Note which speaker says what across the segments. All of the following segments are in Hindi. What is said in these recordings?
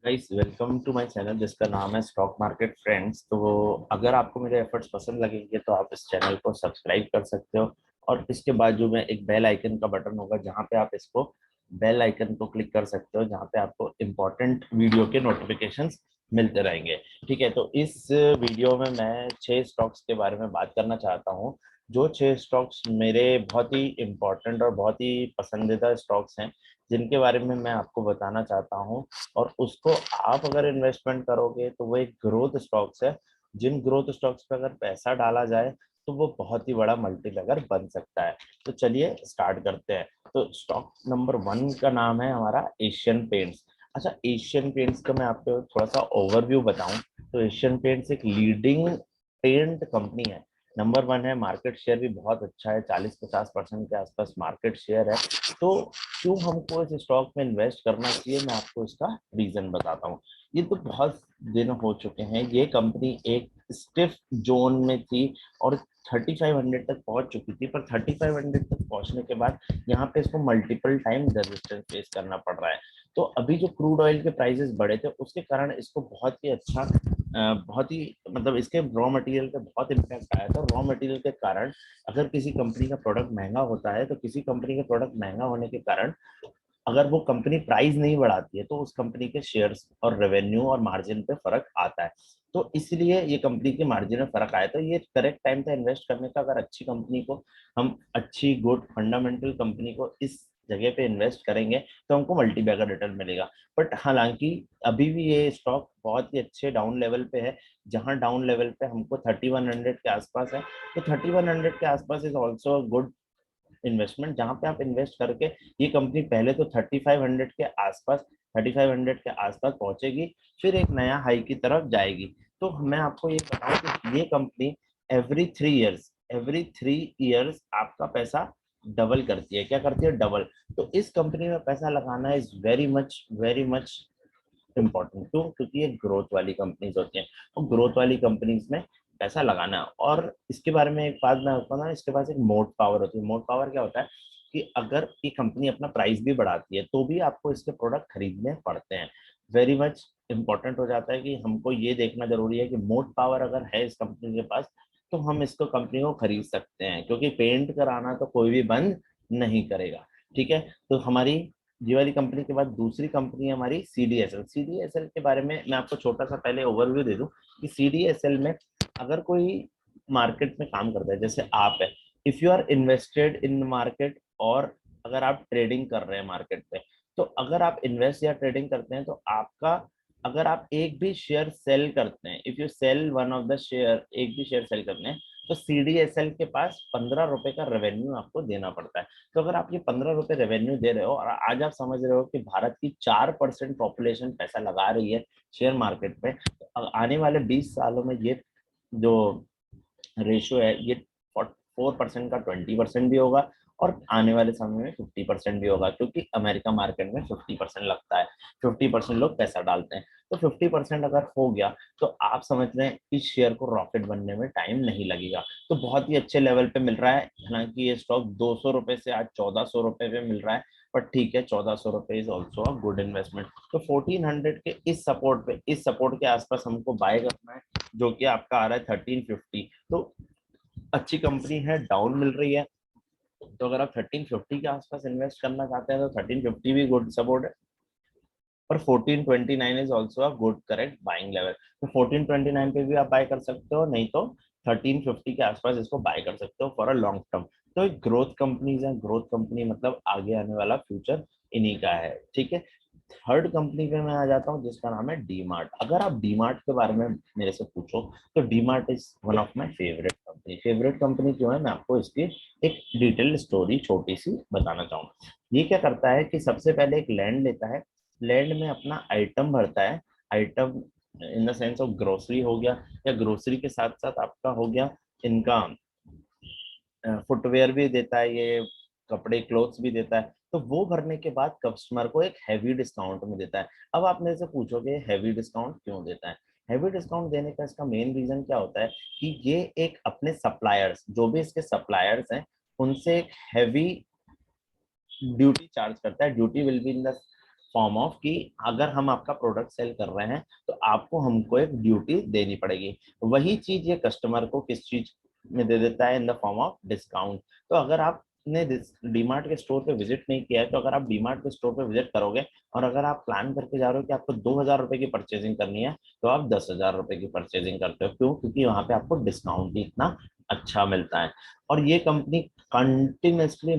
Speaker 1: Guys, welcome to my channel जिसका नाम है स्टॉक मार्केट फ्रेंड्स। तो अगर आपको मेरे एफर्ट्स पसंद लगेंगे तो आप इस चैनल को सब्सक्राइब कर सकते हो और इसके बाजू में एक बेल आइकन का बटन होगा जहां पे आप इसको बेल आइकन को क्लिक कर सकते हो, जहां पे आपको इम्पोर्टेंट वीडियो के नोटिफिकेशंस मिलते रहेंगे। ठीक है, तो इस वीडियो में मैं 6 स्टॉक्स के बारे में बात करना चाहता हूँ। जो 6 स्टॉक्स मेरे बहुत ही इम्पोर्टेंट और बहुत ही पसंदीदा स्टॉक्स हैं, जिनके बारे में मैं आपको बताना चाहता हूँ। और उसको आप अगर इन्वेस्टमेंट करोगे तो वो एक ग्रोथ स्टॉक्स है। जिन ग्रोथ स्टॉक्स पे अगर पैसा डाला जाए तो वो बहुत ही बड़ा मल्टीबैगर बन सकता है। तो चलिए स्टार्ट करते हैं। तो स्टॉक नंबर 1 का नाम है हमारा एशियन पेंट्स। अच्छा, एशियन पेंट्स का मैं आपको थोड़ा सा ओवरव्यू बताऊं तो एशियन पेंट्स एक लीडिंग पेंट कंपनी है। नंबर 1 है, मार्केट शेयर भी बहुत अच्छा है, 40-50% के आसपास मार्केट शेयर है। तो क्यों हमको इस स्टॉक में इन्वेस्ट करना चाहिए, मैं आपको इसका रीजन बताता हूँ। ये तो बहुत दिन हो चुके हैं, ये कंपनी एक स्टिफ जोन में थी और 3500 तक पहुंच चुकी थी, पर 3500 तक पहुंचने के बाद यहाँ पे इसको मल्टीपल टाइम रेजिस्टेंस फेस करना पड़ रहा है। तो अभी जो क्रूड ऑयल के प्राइसेस बढ़े थे उसके कारण इसको बहुत ही अच्छा बहुत ही मतलब इसके रॉ मटेरियल पे बहुत इम्पैक्ट आया था। रॉ मटेरियल के कारण अगर किसी कंपनी का प्रोडक्ट महंगा होता है तो किसी कंपनी का प्रोडक्ट महंगा होने के कारण अगर वो कंपनी प्राइस नहीं बढ़ाती है तो उस कंपनी के शेयर्स और रेवेन्यू और मार्जिन पे फर्क आता है। तो इसलिए ये कंपनी के मार्जिन में फर्क आया। तो ये करेक्ट टाइम था इन्वेस्ट करने का। अगर अच्छी कंपनी को हम अच्छी गुड फंडामेंटल कंपनी को इस जगह पे इन्वेस्ट करेंगे तो हमको मल्टी बैगर रिटर्न मिलेगा। बट हालांकि अभी भी ये स्टॉक बहुत ही अच्छे डाउन लेवल पे है, जहां डाउन लेवल पे हमको 3100 के आसपास है। तो 3100 के आसपास इज ऑल्सो गुड इन्वेस्टमेंट, जहां पे आप इन्वेस्ट करके ये कंपनी पहले तो 3500 के आसपास पहुंचेगी, फिर एक नया हाई की तरफ जाएगी। तो मैं आपको ये बताऊं कि ये कंपनी एवरी थ्री इयर्स आपका पैसा डबल करती है। क्या करती है? डबल। तो इस कंपनी में पैसा लगाना इज वेरी मच इम्पोर्टेंट। क्यों? क्योंकि ये ग्रोथ वाली कंपनीज होती हैं और ग्रोथ वाली कंपनीज में पैसा लगाना। और इसके बारे में एक बात मैं बताऊँ ना, इसके पास एक मोट पावर होती है। मोट पावर क्या होता है कि अगर ये कंपनी अपना प्राइस भी बढ़ाती है तो भी आपको इसके प्रोडक्ट खरीदने पड़ते हैं। वेरी मच इंपॉर्टेंट हो जाता है कि हमको ये देखना जरूरी है कि मोट पावर अगर है इस कंपनी के पास तो हम इसको कंपनी को खरीद सकते हैं, क्योंकि पेंट कराना तो कोई भी बंद नहीं करेगा। ठीक है, तो हमारी ये वाली कंपनी के बाद दूसरी कंपनी है हमारी सीडीएसएल। सीडीएसएल के बारे में मैं आपको छोटा सा पहले ओवरव्यू दे दूं कि सीडीएसएल में अगर कोई मार्केट में काम करता है, जैसे आप है, if you are invested in market, और अगर आप ट्रेडिंग कर रहे हैं मार्केट पे, तो अगर आप इन्वेस्ट या ट्रेडिंग करते हैं तो आपका, अगर आप एक भी शेयर सेल करते हैं, if you sell one of the share, एक भी शेयर सेल करते हैं, तो सीडीएसएल के पास 15 रुपए का रेवेन्यू आपको देना पड़ता है। तो अगर आप ये 15 रुपए रेवेन्यू दे रहे हो और आज आप समझ रहे हो कि भारत की 4% पॉपुलेशन पैसा लगा रही है शेयर मार्केट पे, तो आने वाले 20 सालों में ये जो रेशियो है ये 4% का 20% भी होगा और आने वाले समय में 50% भी होगा, क्योंकि अमेरिका मार्केट में 50% लगता है, 50% लोग पैसा डालते हैं। तो 50% अगर हो गया तो आप समझ रहे हैं इस शेयर को रॉकेट बनने में टाइम नहीं लगेगा। तो बहुत ही अच्छे लेवल पे मिल रहा है। हालांकि ये स्टॉक 200 रुपए से आज 1400 रुपए पे मिल रहा है, पर ठीक है, 1400 रुपए is also a good investment. तो 1400 के इस सपोर्ट के आसपास हमको बाय करना है, जो कि आपका आ रहा है 1350। तो अच्छी कंपनी है, डाउन मिल रही है। तो अगर आप 1350 के आसपास इन्वेस्ट करना चाहते हैं तो 1350 भी गुड सपोर्ट है। और 1429 is also a good correct buying level. तो 1429 पे भी आप बाय कर सकते हो, नहीं तो 1350 के आसपास इसको बाय कर सकते हो फॉर अ लॉन्ग टर्म। तो एक ग्रोथ कंपनीज है, ग्रोथ कंपनी मतलब आगे आने वाला फ्यूचर इन्हीं का है। ठीक है, थर्ड कंपनी पे मैं आ जाता हूँ जिसका नाम है डी मार्ट। अगर आप डी मार्ट के बारे में मेरे से पूछो तो D mart is one of my favourite company. Favourite company क्यों है, मैं आपको इसकी एक डिटेल स्टोरी छोटी सी बताना चाहूंगा। ये क्या करता है कि सबसे पहले एक लैंड लेता है, लैंड में अपना आइटम भरता है। Item in the sense of grocery हो गया, या ग्रोसरी के साथ साथ आपका हो गया इनका फुटवेयर भी देता है, ये कपड़े क्लोथ्स भी देता है। तो वो भरने के बाद कस्टमर को एक हैवी डिस्काउंट में देता है। अब आप मेरे से पूछोगे हैवी डिस्काउंट क्यों देता है? हैवी डिस्काउंट देने का इसका मेन रीजन क्या होता है कि ये एक अपने सप्लायर्स, जो भी इसके सप्लायर्स हैं, उनसे एक हैवी ड्यूटी चार्ज करता है। Duty will be in the form of कि अगर हम आपका प्रोडक्ट सेल कर रहे हैं तो आपको हमको एक ड्यूटी देनी पड़ेगी। वही चीज ये कस्टमर को किस चीज में दे देता है, in the form of discount. तो अगर आपने डीमार्ट के स्टोर पे विजिट नहीं किया है, तो अगर आप डीमार्ट के स्टोर पे विजिट करोगे और अगर आप प्लान करके जा रहे हो कि आपको 2,000 रुपए की परचेजिंग करनी है, तो आप 10,000 रुपए की परचेजिंग करते हो। क्यों? क्योंकि वहां पे आपको डिस्काउंट भी इतना अच्छा मिलता है। और ये company continuously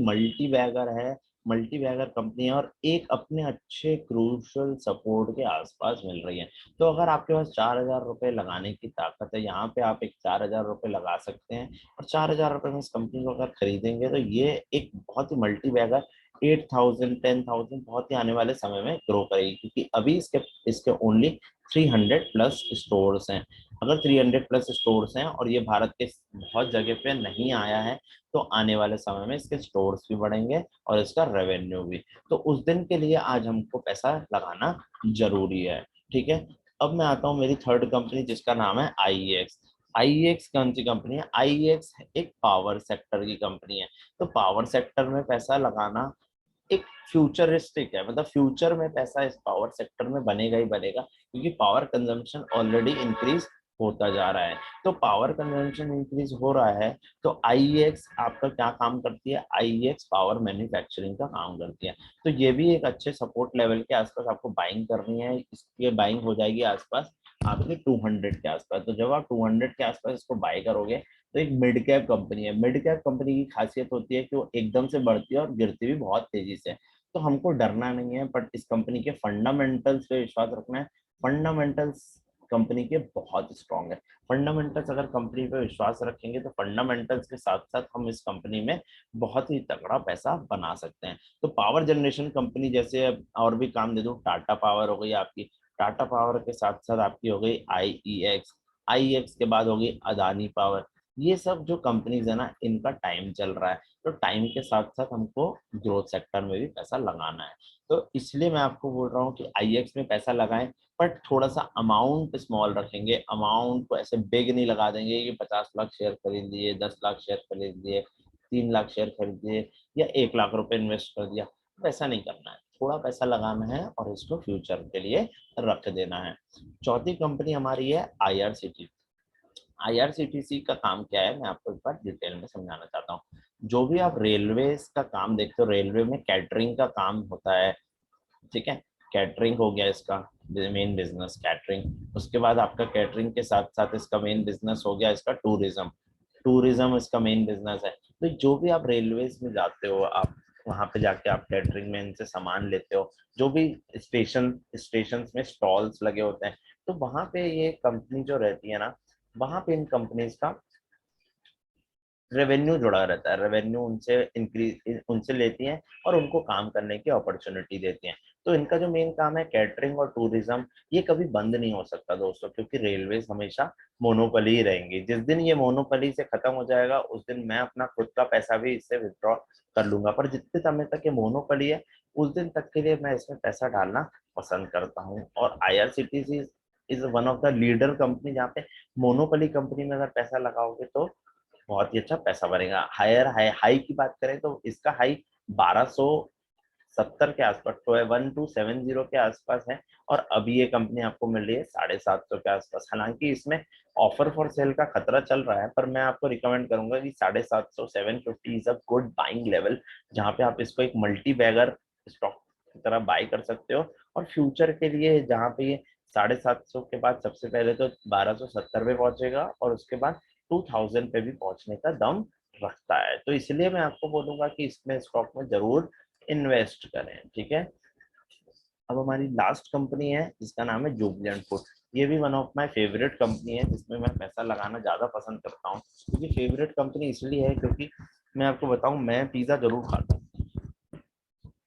Speaker 1: multibagger company है और एक अपने अच्छे क्रूशल सपोर्ट के आसपास मिल रही है। तो अगर आपके पास 4,000 रुपए लगाने की ताकत है, यहाँ पे आप एक 4,000 रुपए लगा सकते हैं और 4,000 रुपए में इस कंपनी को अगर खरीदेंगे तो ये एक बहुत ही मल्टी बैगर 8,000 10,000 बहुत ही आने वाले समय में ग्रो करेगी। क्योंकि अभी इसके इसके ओनली 300+ स्टोर्स हैं। अगर 300+ स्टोर्स हैं और ये भारत के बहुत जगह पे नहीं आया है, तो आने वाले समय में इसके स्टोर्स भी बढ़ेंगे और इसका रेवेन्यू भी। तो उस दिन के लिए आज हमको पैसा लगाना जरूरी है। ठीक है, अब मैं आता हूँ मेरी थर्ड कंपनी जिसका नाम है आईएक्स। आईएक्स कौन सी कंपनी है? आईएक्स एक पावर सेक्टर की कंपनी है। तो पावर सेक्टर में पैसा लगाना एक फ्यूचरिस्टिक है, मतलब फ्यूचर में पैसा इस पावर सेक्टर में बनेगा ही बनेगा, क्योंकि पावर कंजम्पशन ऑलरेडी इंक्रीज होता जा रहा है। तो पावर कंजम्पशन इंक्रीज हो रहा है, तो आईएक्स आपका क्या काम करती है? आईएक्स पावर मैन्युफैक्चरिंग का काम करती है। तो ये भी एक अच्छे सपोर्ट लेवल के आसपास आपको बाइंग करनी है। इसकी बाइंग हो जाएगी आसपास आपके 200 के आसपास। तो जब आप 200 के आसपास इसको बाय करोगे, तो एक मिड कैप कंपनी है। मिड कैप कंपनी की खासियत होती है कि वो एकदम से बढ़ती है और गिरती भी बहुत तेजी से। तो हमको डरना नहीं है, बट इस कंपनी के फंडामेंटल्स पे विश्वास रखना है। फंडामेंटल्स कंपनी के बहुत स्ट्रांग है। फंडामेंटल्स अगर कंपनी पे विश्वास रखेंगे तो फंडामेंटल्स के साथ साथ हम इस कंपनी में बहुत ही तगड़ा पैसा बना सकते हैं। तो पावर जनरेशन कंपनी जैसे और भी काम दे दो, टाटा पावर हो गई आपकी, टाटा पावर के साथ साथ आपकी हो गई आईईएक्स, आईएक्स के बाद होगी अदानी पावर। ये सब जो कंपनीज है ना, इनका टाइम चल रहा है। तो टाइम के साथ साथ हमको ग्रोथ सेक्टर में भी पैसा लगाना है। तो इसलिए मैं आपको बोल रहा हूँ कि आईएक्स में पैसा लगाएं, बट थोड़ा सा अमाउंट स्मॉल रखेंगे। अमाउंट को ऐसे बिग नहीं लगा देंगे कि 50 लाख शेयर खरीद लिए, 10 लाख शेयर खरीद लिए, 3 लाख शेयर खरीद लिए या 1 लाख रुपए इन्वेस्ट कर दिया। वैसा नहीं करना है, थोड़ा पैसा लगाना है और इसको फ्यूचर के लिए रख देना है। चौथी कंपनी हमारी है आईआरसीटी। आईआरसीटीसी का काम क्या है, मैं आपको एक बार डिटेल में समझाना चाहता हूँ। जो भी आप रेलवे का काम देखते हो, रेलवे में कैटरिंग का काम होता है। ठीक है, कैटरिंग हो गया इसका मेन बिजनेस, कैटरिंग। उसके बाद आपका कैटरिंग के साथ साथ इसका मेन बिजनेस हो गया इसका टूरिज्म। टूरिज्म इसका मेन बिजनेस है। तो जो भी आप रेलवेज में जाते हो, आप वहां पे जाके आप कैटरिंग में इनसे सामान लेते हो। जो भी स्टेशन में स्टॉल्स लगे होते हैं, तो वहां पे ये कंपनी जो रहती है ना, वहां पे इन कंपनीज का रेवेन्यू जुड़ा रहता है। रेवेन्यू उनसे इंक्रीज उनसे लेती हैं और उनको काम करने की अपॉर्चुनिटी देती हैं। तो इनका जो मेन काम है कैटरिंग और टूरिज्म, ये कभी बंद नहीं हो सकता दोस्तों, क्योंकि रेलवेज हमेशा मोनोपोली ही रहेंगी। जिस दिन ये मोनोपोली से खत्म हो जाएगा, उस दिन मैं अपना खुद का पैसा भी इससे विड्रॉ कर लूंगा। पर जितने समय तक ये मोनोपोली है, उस दिन तक के लिए मैं इसमें पैसा डालना पसंद करता हूँ। और IRCTC is one of the leader company, जहाँ पे मोनोपोली कंपनी में अगर पैसा लगाओगे तो बहुत ही अच्छा पैसा बनेगा। हाई की बात करें तो इसका हाई 1270 के आसपास, तो है 1270 के आसपास है। और अभी ये कंपनी आपको मिल रही है 750 के आसपास। हालांकि इसमें ऑफर फॉर सेल का खतरा चल रहा है, पर मैं आपको रिकमेंड करूंगा कि 750 750 is a good buying level, जहाँ पे आप इसको एक मल्टी बैगर स्टॉक की तरह बाई कर सकते हो। और फ्यूचर के लिए जहाँ पे ये 750 के बाद सबसे पहले तो 1270 पे पहुंचेगा और उसके बाद 2000 पे भी पहुंचने का दम रखता है। तो इसलिए मैं आपको बोलूंगा कि इसमें स्टॉक में जरूर इन्वेस्ट करें। ठीक है, अब हमारी लास्ट कंपनी है जिसका नाम है जुबिलेंट फूड। ये भी one of my favourite company है, जिसमें मैं पैसा लगाना ज्यादा पसंद करता हूँ। क्योंकि फेवरेट कंपनी इसलिए है क्योंकि मैं आपको बताऊं, मैं पिज्जा जरूर खाता हूँ।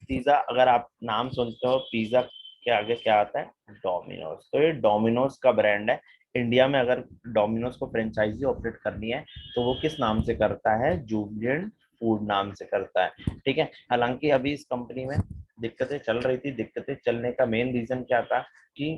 Speaker 1: पिज्जा, अगर आप नाम सुनते हो पिज्जा के आगे क्या आता है? डोमिनोज। तो ये डोमिनोज का ब्रांड है। इंडिया में अगर डोमिनोज को फ्रेंचाइजी ऑपरेट करनी है, तो वो किस नाम से करता है? जुबिलेंट फूड नाम से करता है। ठीक है, हालांकि अभी इस कंपनी में दिक्कतें चल रही थी। दिक्कतें चलने का मेन रीजन क्या था कि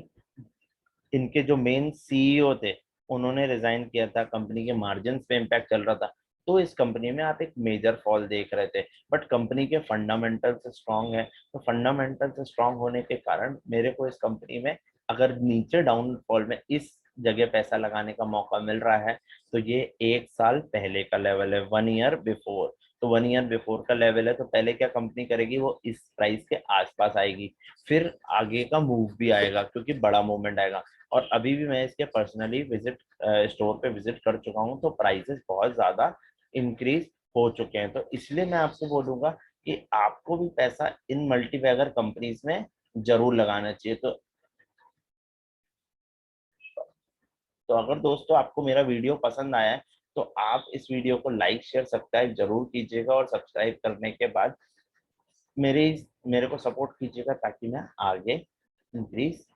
Speaker 1: इनके जो मेन सीईओ थे, उन्होंने रिजाइन किया था। कंपनी के मार्जिन पे इम्पैक्ट चल रहा था। तो इस कंपनी में आप एक मेजर फॉल देख रहे थे। बट कंपनी के फंडामेंटल्स स्ट्रांग है, तो फंडामेंटल्स स्ट्रांग होने के कारण मेरे को इस कंपनी में अगर नीचे डाउनफॉल में इस जगह पैसा लगाने का मौका मिल रहा है, तो ये 1 साल पहले का लेवल है, 1 ईयर बिफोर। तो 1 ईयर बिफोर का लेवल है, तो पहले क्या कंपनी करेगी, वो इस प्राइस के आसपास आएगी, फिर आगे का मूव भी आएगा क्योंकि बड़ा मूवमेंट आएगा। और अभी भी मैं इसके पर्सनली विजिट स्टोर पे विजिट कर चुका हूँ, तो प्राइसेस बहुत ज्यादा इंक्रीज हो चुके हैं। तो इसलिए मैं आपको बोलूंगा कि आपको भी पैसा इन मल्टीबैगर कंपनीज में जरूर लगाना चाहिए। तो अगर दोस्तों आपको मेरा वीडियो पसंद आया है, तो आप इस वीडियो को लाइक शेयर सब्सक्राइब जरूर कीजिएगा, और सब्सक्राइब करने के बाद मेरे मेरे को सपोर्ट कीजिएगा ताकि मैं आगे इंक्रीज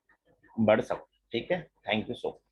Speaker 1: बढ़ सकूं। ठीक है, थैंक यू सो मच।